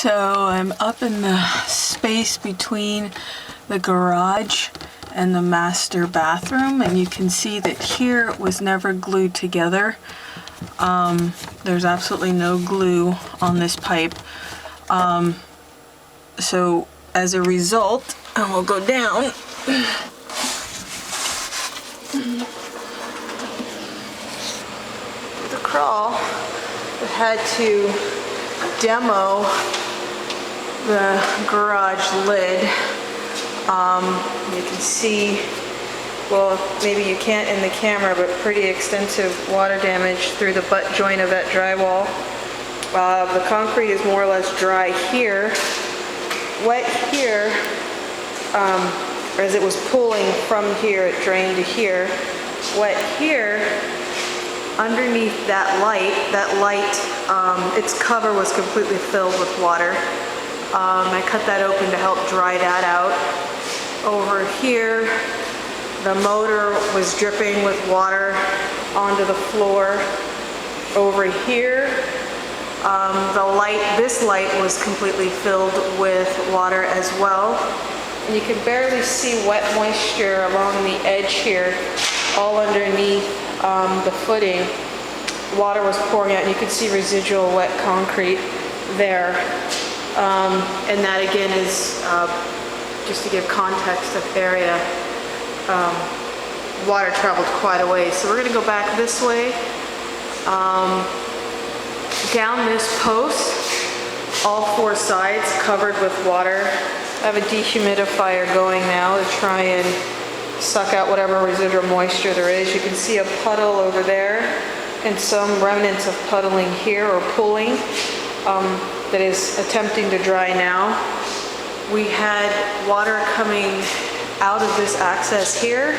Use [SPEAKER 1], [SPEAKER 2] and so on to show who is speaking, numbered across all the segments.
[SPEAKER 1] So I'm up in the space between the garage and the master bathroom, and you can see that here it was never glued together. There's absolutely no glue on this pipe. So as a result, and we'll go down. The crawl had to demo the garage lid. You can see, well, maybe you can't in the camera, but pretty extensive water damage through the butt joint of that drywall. The concrete is more or less dry here. Wet here, as it was pulling from here, it drained to here. Wet here, underneath that light, its cover was completely filled with water. I cut that open to help dry that out. Over here, the motor was dripping with water onto the floor. Over here, this light was completely filled with water as well. And you can barely see wet moisture along the edge here, all underneath the footing. Water was pouring out, and you can see residual wet concrete there. And that again is, just to give context of area, water traveled quite a way. So we're going to go back this way, down this post, all four sides covered with water. I have a dehumidifier going now to try and suck out whatever residual moisture there is. You can see a puddle over there and some remnants of puddling here, or pooling, that is attempting to dry now. We had water coming out of this access here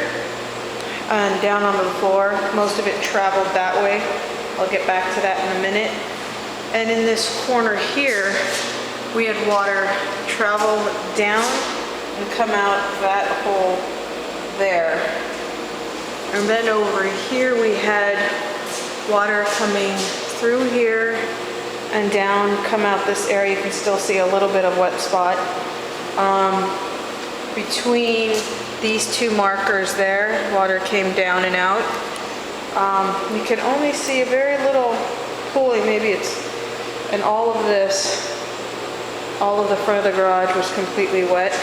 [SPEAKER 1] and down onto the floor. Most of it traveled that way. I'll get back to that in a minute. And in this corner here, we had water travel down and come out that hole there. And then over here we had water coming through here and down, come out this area. You can still see a little bit of wet spot. Between these two markers there, water came down and out. You can only see a very little pooling, maybe it's, and all of the front of the garage was completely wet.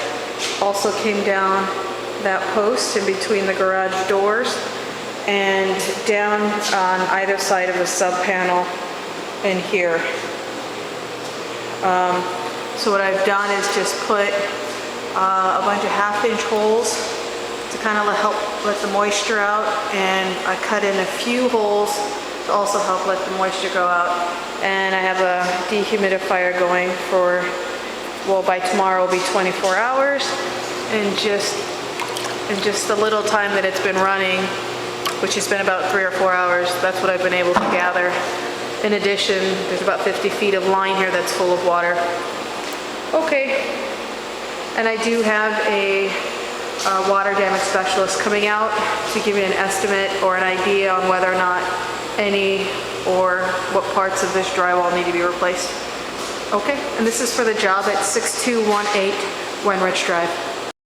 [SPEAKER 1] Also came down that post in between the garage doors and down on either side of the sub panel in here. So what I've done is just put a bunch of half-inch holes to kind of help let the moisture out, and I cut in a few holes to also help let the moisture go out. And I have a dehumidifier going for, well, by tomorrow will be 24 hours. And just the little time that it's been running, which has been about 3 or 4 hours, that's what I've been able to gather. In addition, there's about 50 feet of line here that's full of water. Okay, and I do have a water damage specialist coming out to give me an estimate or an idea on whether or not any or what parts of this drywall need to be replaced. Okay, and this is for the job at 6218 Wenrich Drive.